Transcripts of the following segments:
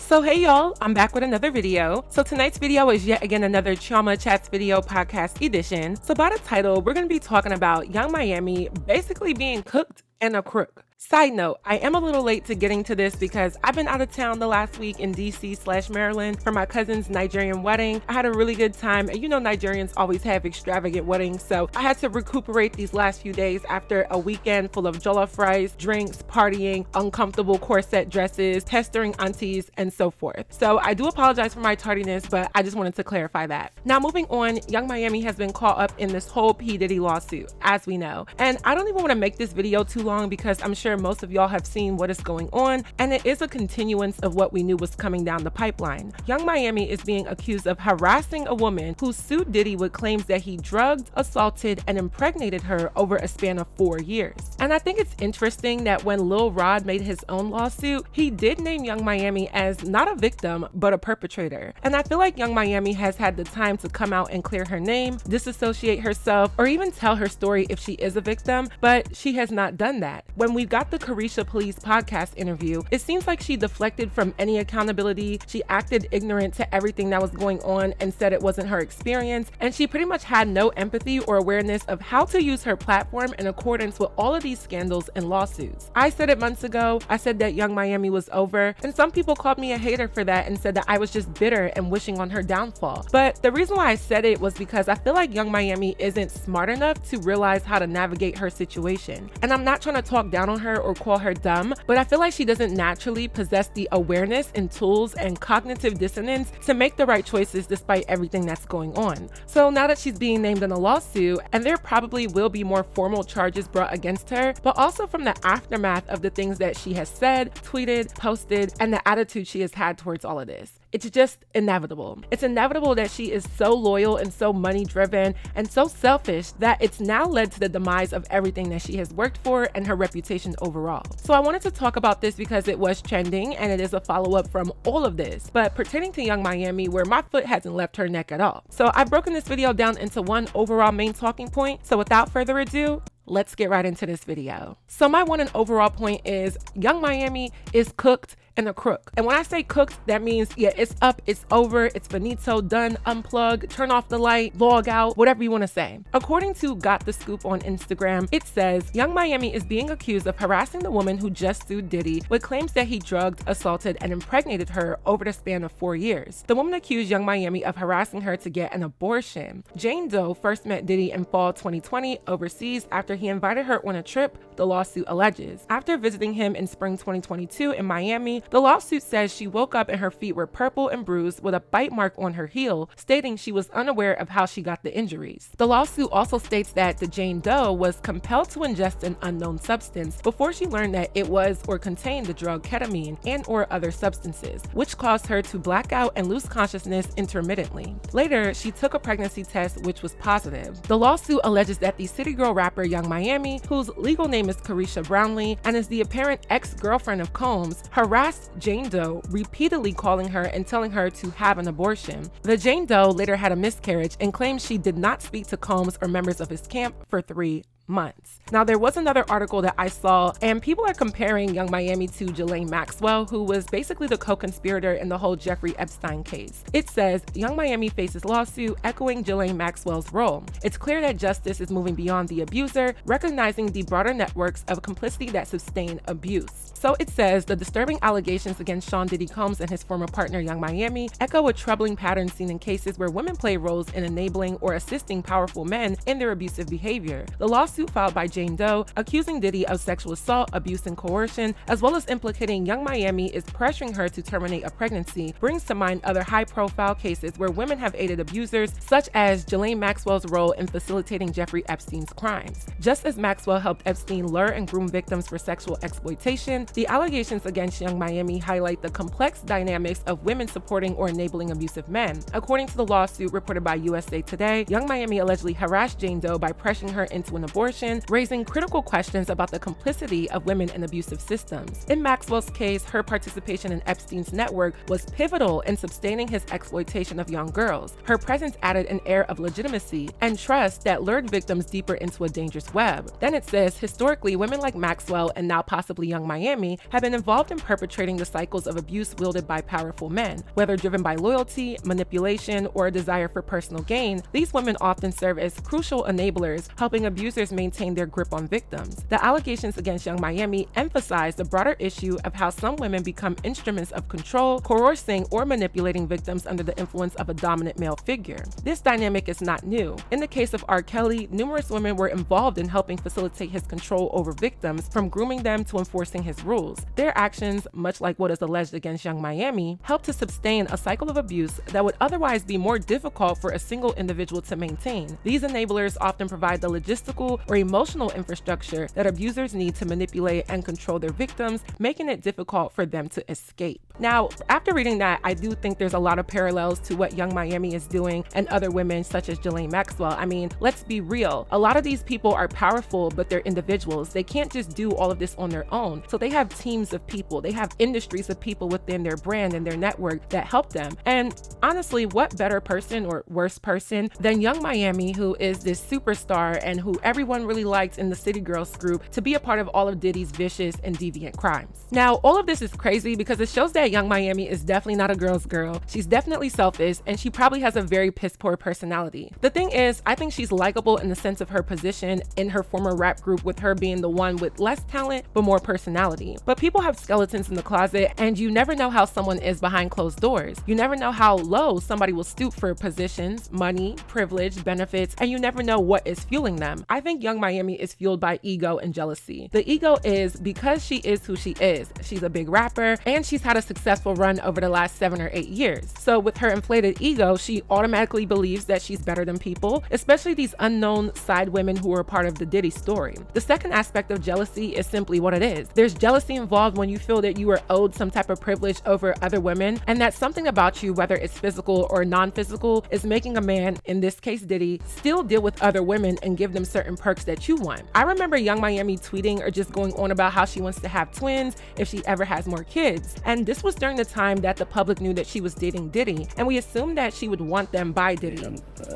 So hey y'all, I'm back with another video. So tonight's video is yet again another Chioma Chats video podcast edition. So by the title, we're going to be talking about Young Miami basically being cooked and a crook. Side note, I am a little late to getting to this because I've been out of town the last week in DC/Maryland for my cousin's Nigerian wedding. I had a really good time, and you know Nigerians always have extravagant weddings, so I had to recuperate these last few days after a weekend full of jollof rice, drinks, partying, uncomfortable corset dresses, pestering aunties, and so forth. So I do apologize for my tardiness, but I just wanted to clarify that. Now moving on, Young Miami has been caught up in this whole P. Diddy lawsuit, as we know. And I don't even want to make this video too long because I'm sure most of y'all have seen what is going on, and it is a continuance of what we knew was coming down the pipeline. Young Miami is being accused of harassing a woman who sued Diddy with claims that he drugged, assaulted, and impregnated her over a span of 4 years. And I think it's interesting that when Lil Rod made his own lawsuit, he did name Young Miami as not a victim, but a perpetrator. And I feel like Young Miami has had the time to come out and clear her name, disassociate herself, or even tell her story if she is a victim, but she has not done that. When we got the Carisha Police podcast interview, it seems like she deflected from any accountability. She acted ignorant to everything that was going on and said it wasn't her experience, and she pretty much had no empathy or awareness of how to use her platform in accordance with all of these scandals and lawsuits. I said it months ago. I said that Young Miami was over, and some people called me a hater for that and said that I was just bitter and wishing on her downfall. But the reason why I said it was because I feel like Young Miami isn't smart enough to realize how to navigate her situation. And I'm not trying to talk down on her or call her dumb, but I feel like she doesn't naturally possess the awareness and tools and cognitive dissonance to make the right choices despite everything that's going on. So now that she's being named in a lawsuit, and there probably will be more formal charges brought against her, but also from the aftermath of the things that she has said, tweeted, posted, and the attitude she has had towards all of this. It's just inevitable. It's inevitable that she is so loyal and so money driven and so selfish that it's now led to the demise of everything that she has worked for and her reputation overall. So I wanted to talk about this because it was trending and it is a follow-up from all of this, but pertaining to Young Miami, where my foot hasn't left her neck at all. So I've broken this video down into one overall main talking point. So without further ado, let's get right into this video. So my one and overall point is Young Miami is cooked and a crook. And when I say cooked, that means, yeah, it's up, it's over, it's finito, done, unplug, turn off the light, log out, whatever you want to say. According to Got the Scoop on Instagram, it says Young Miami is being accused of harassing the woman who just sued Diddy with claims that he drugged, assaulted, and impregnated her over the span of 4 years. The woman accused Young Miami of harassing her to get an abortion. Jane Doe first met Diddy in fall 2020 overseas after he invited her on a trip, the lawsuit alleges. After visiting him in spring 2022 in Miami, the lawsuit says she woke up and her feet were purple and bruised with a bite mark on her heel, stating she was unaware of how she got the injuries. The lawsuit also states that the Jane Doe was compelled to ingest an unknown substance before she learned that it was or contained the drug ketamine and or other substances, which caused her to black out and lose consciousness intermittently. Later, she took a pregnancy test which was positive. The lawsuit alleges that the city girl rapper Young Miami, whose legal name is Carisha Brownlee and is the apparent ex-girlfriend of Combs, harassed Jane Doe, repeatedly calling her and telling her to have an abortion. The Jane Doe later had a miscarriage and claimed she did not speak to Combs or members of his camp for 3 months. Now, there was another article that I saw, and people are comparing Young Miami to Ghislaine Maxwell, who was basically the co-conspirator in the whole Jeffrey Epstein case. It says, Young Miami faces lawsuit, echoing Ghislaine Maxwell's role. It's clear that justice is moving beyond the abuser, recognizing the broader networks of complicity that sustain abuse. So it says, the disturbing allegations against Sean Diddy Combs and his former partner Young Miami echo a troubling pattern seen in cases where women play roles in enabling or assisting powerful men in their abusive behavior. The lawsuit filed by Jane Doe, accusing Diddy of sexual assault, abuse, and coercion, as well as implicating Young Miami is pressuring her to terminate a pregnancy, brings to mind other high-profile cases where women have aided abusers, such as Ghislaine Maxwell's role in facilitating Jeffrey Epstein's crimes. Just as Maxwell helped Epstein lure and groom victims for sexual exploitation, the allegations against Young Miami highlight the complex dynamics of women supporting or enabling abusive men. According to the lawsuit reported by USA Today, Young Miami allegedly harassed Jane Doe by pressuring her into an abortion extortion, raising critical questions about the complicity of women in abusive systems. In Maxwell's case, her participation in Epstein's network was pivotal in sustaining his exploitation of young girls. Her presence added an air of legitimacy and trust that lured victims deeper into a dangerous web. Then it says, historically, women like Maxwell and now possibly Young Miami have been involved in perpetrating the cycles of abuse wielded by powerful men. Whether driven by loyalty, manipulation, or a desire for personal gain, these women often serve as crucial enablers, helping abusers maintain their grip on victims. The allegations against Young Miami emphasize the broader issue of how some women become instruments of control, coercing or manipulating victims under the influence of a dominant male figure. This dynamic is not new. In the case of R. Kelly, numerous women were involved in helping facilitate his control over victims, from grooming them to enforcing his rules. Their actions, much like what is alleged against Young Miami, help to sustain a cycle of abuse that would otherwise be more difficult for a single individual to maintain. These enablers often provide the logistical or emotional infrastructure that abusers need to manipulate and control their victims, making it difficult for them to escape. Now, after reading that, I do think there's a lot of parallels to what Young Miami is doing and other women such as Ghislaine Maxwell. I mean, let's be real. A lot of these people are powerful, but they're individuals. They can't just do all of this on their own. So they have teams of people. They have industries of people within their brand and their network that help them. And honestly, what better person or worse person than Young Miami, who is this superstar and who everyone really liked in the City Girls group, to be a part of all of Diddy's vicious and deviant crimes. Now, all of this is crazy because it shows that Young Miami is definitely not a girl's girl. She's definitely selfish, and she probably has a very piss poor personality. The thing is, I think she's likable in the sense of her position in her former rap group, with her being the one with less talent but more personality. But people have skeletons in the closet, and you never know how someone is behind closed doors. You never know how low somebody will stoop for positions, money, privilege, benefits, and you never know what is fueling them. I think Young Miami is fueled by ego and jealousy. The ego is because she is who she is. She's a big rapper, and she's had a successful run over the last 7 or 8 years. So with her inflated ego, she automatically believes that she's better than people, especially these unknown side women who are part of the Diddy story. The second aspect of jealousy is simply what it is. There's jealousy involved when you feel that you are owed some type of privilege over other women, and that something about you, whether it's physical or non-physical, is making a man, in this case Diddy, still deal with other women and give them certain perks that you want. I remember Young Miami tweeting or just going on about how she wants to have twins if she ever has more kids. And this was during the time that the public knew that she was dating Diddy, and we assumed that she would want them by Diddy.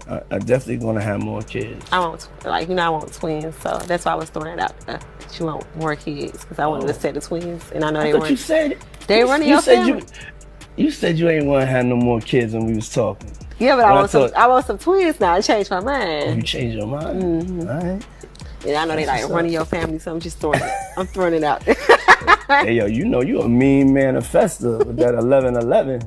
I definitely gonna have more kids. I want twins, so that's why I was throwing it out there. She want more kids because I wanted to set the twins, and I know they weren't. You said they running your family. You said you ain't want to have no more kids when we was talking. Yeah, but I want some twins now. I changed my mind. Oh, you changed your mind? Mm-hmm. All right. And I know they like running your family, so I'm just throwing it. I'm throwing it out there. Hey, yo, you know you a mean manifester with that 1111.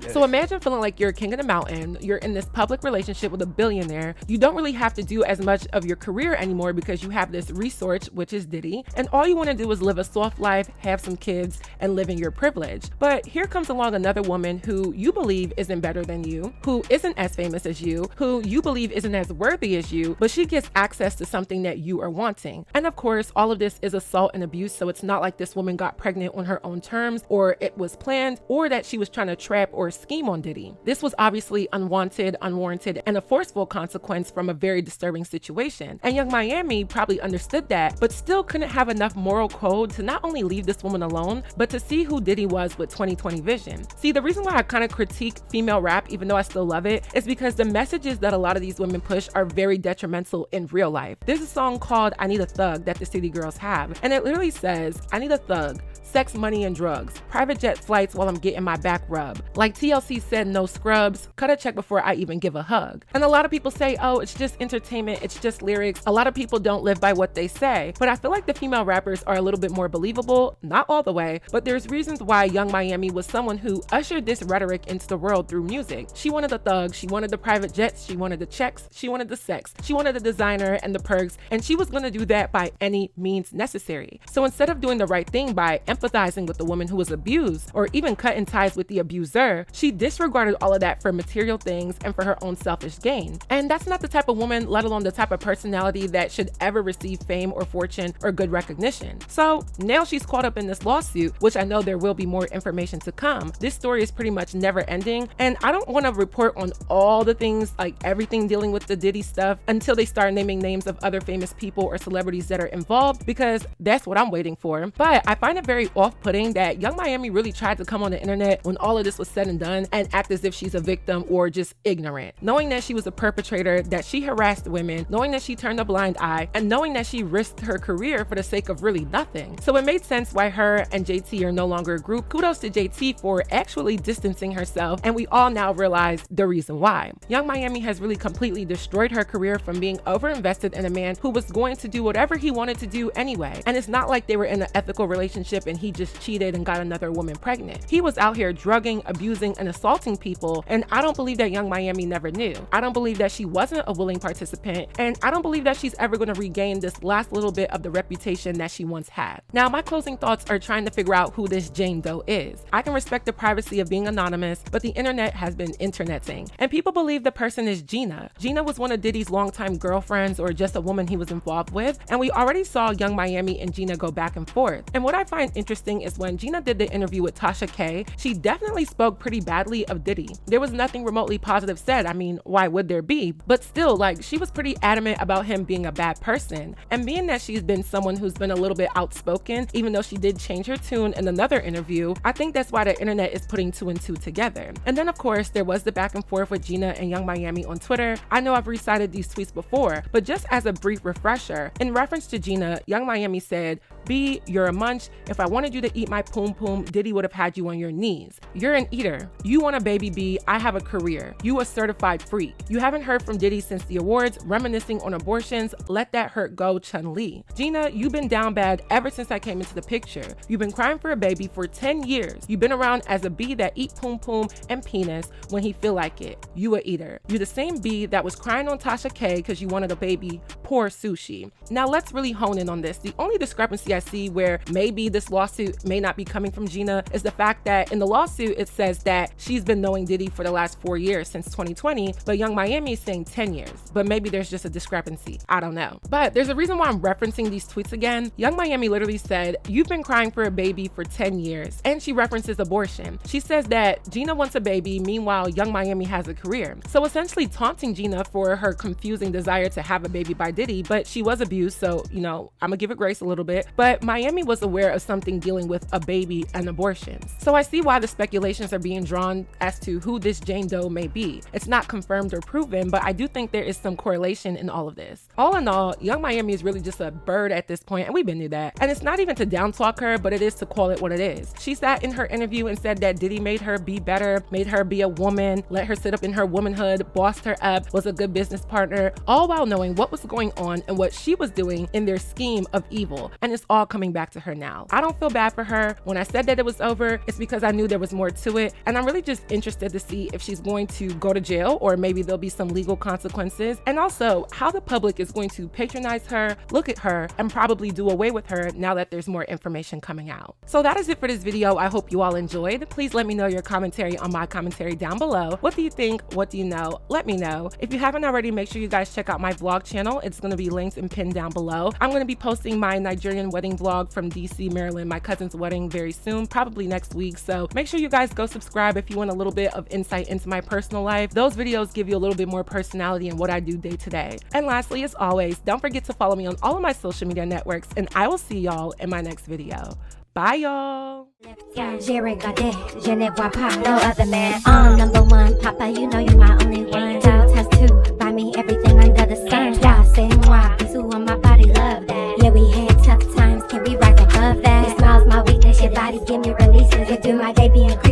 So imagine feeling like you're king of the mountain, you're in this public relationship with a billionaire, you don't really have to do as much of your career anymore because you have this resource, which is Diddy, and all you want to do is live a soft life, have some kids, and live in your privilege. But here comes along another woman who you believe isn't better than you, who isn't as famous as you, who you believe isn't as worthy as you, but she gets access to something that you are wanting. And of course, all of this is assault and abuse, so it's not like this woman got pregnant on her own terms, or it was planned, or that she was trying to trap or scheme on Diddy. This was obviously unwanted, unwarranted, and a forceful consequence from a very disturbing situation. And Young Miami probably understood that, but still couldn't have enough moral code to not only leave this woman alone, but to see who Diddy was with 2020 vision. See, the reason why I kind of critique female rap, even though I still love it, is because the messages that a lot of these women push are very detrimental in real life. There's a song called I Need a Thug that the City Girls have, and it literally says, I need a thug, sex, money, and drugs, private jet flights while I'm getting my back rubbed. Like TLC said, no scrubs, cut a check before I even give a hug. And a lot of people say, oh, it's just entertainment, it's just lyrics. A lot of people don't live by what they say, but I feel like the female rappers are a little bit more believable, not all the way, but there's reasons why Young Miami was someone who ushered this rhetoric into the world through music. She wanted the thug, she wanted the private jets, she wanted the checks, she wanted the sex, she wanted the designer and the perks, and she was gonna do that by any means necessary. So instead of doing the right thing by empathizing with the woman who was abused or even cutting ties with the abuser, she disregarded all of that for material things and for her own selfish gain. And that's not the type of woman, let alone the type of personality that should ever receive fame or fortune or good recognition. So now she's caught up in this lawsuit, which I know there will be more information to come. This story is pretty much never ending, and I don't want to report on all the things, like everything dealing with the Diddy stuff, until they start naming names of other famous people or celebrities that are involved, because that's what I'm waiting for. But I find it very off-putting that Young Miami really tried to come on the internet when all of this was said and done and act as if she's a victim or just ignorant, knowing that she was a perpetrator, that she harassed women, knowing that she turned a blind eye, and knowing that she risked her career for the sake of really nothing. So it made sense why her and JT are no longer a group. Kudos to JT for actually distancing herself, and we all now realize the reason why. Young Miami has really completely destroyed her career from being overinvested in a man who was going to do whatever he wanted to do anyway. And it's not like they were in an ethical relationship and he just cheated and got another woman pregnant. He was out here drugging, abusing, and assaulting people, and I don't believe that Young Miami never knew. I don't believe that she wasn't a willing participant, and I don't believe that she's ever going to regain this last little bit of the reputation that she once had. Now, my closing thoughts are trying to figure out who this Jane Doe is. I can respect the privacy of being anonymous, but the internet has been interneting, and people believe the person is Gina. Gina was one of Diddy's longtime girlfriends or just a woman he was involved with, and we already saw Young Miami and Gina go back and forth. And what I find interesting is when Gina did the interview with Tasha K, she definitely spoke pretty badly of Diddy. There was nothing remotely positive said. I mean, why would there be? But still, like, she was pretty adamant about him being a bad person. And being that she's been someone who's been a little bit outspoken, even though she did change her tune in another interview, I think that's why the internet is putting two and two together. And then of course, there was the back and forth with Gina and Young Miami on Twitter. I know I've recited these tweets before, but just as a brief refresher, in reference to Gina, Young Miami said, "B, you're a munch. If I wanted you to eat my poom poom, Diddy would have had you on your knees. You're an eater. You want a baby, B. I have a career. You a certified freak. You haven't heard from Diddy since the awards, reminiscing on abortions. Let that hurt go, Chun-Li. Gina, you've been down bad ever since I came into the picture. You've been crying for a baby for 10 years. You've been around as a B that eat poom poom and penis when he feel like it. You a eater. You the same B that was crying on Tasha K because you wanted a baby. Poor sushi." Now let's really hone in on this. The only discrepancy I see where maybe this lawsuit may not be coming from Gina is the fact that in the lawsuit it says that she's been knowing Diddy for the last 4 years, since 2020, but Young Miami is saying 10 years. But maybe there's just a discrepancy. I don't know. But there's a reason why I'm referencing these tweets again. Young Miami literally said, "You've been crying for a baby for 10 years. And she references abortion. She says that Gina wants a baby, meanwhile Young Miami has a career. So essentially taunting Gina for her confusing desire to have a baby by Diddy, but she was abused, so, you know, I'm gonna give it grace a little bit. But Miami was aware of something dealing with a baby and abortions. So I see why the speculations are being drawn as to who this Jane Doe may be. It's not confirmed or proven, but I do think there is some correlation in all of this. All in all, Young Miami is really just a bird at this point, and we've been through that. And it's not even to down talk her, but it is to call it what it is. She sat in her interview and said that Diddy made her be better, made her be a woman, let her sit up in her womanhood, bossed her up, was a good business partner, all while knowing what was going on and what she was doing in their scheme of evil. And it's all coming back to her now. I don't feel bad for her. When I said that it was over, it's because I knew there was more to it. And I'm really just interested to see if she's going to go to jail or maybe there'll be some legal consequences. And also how the public is going to patronize her, look at her, and probably do away with her now that there's more information coming out. So that is it for this video. I hope you all enjoyed. Please let me know your commentary on my commentary down below. What do you think? What do you know? Let me know. If you haven't already, make sure you guys check out my vlog channel. It's going to be linked and pinned down below. I'm going to be posting my Nigerian wedding vlog from DC, Maryland, my cousin's wedding, very soon, probably next week. So make sure you guys go subscribe if you want a little bit of insight into my personal life. Those videos give you a little bit more personality in what I do day to day. And lastly, as always, don't forget to follow me on all of my social media networks, and I will see y'all in my next video. Bye, y'all. Je ne vois pas no other man. Number one, Papa, you know you're my only one. Test two, buy me everything under the sun. Toi, c'est moi, bisous on my body, love that. Yeah, we had tough times, can we rise above that? Your smile's my weakness, your body give me releases. You do my baby and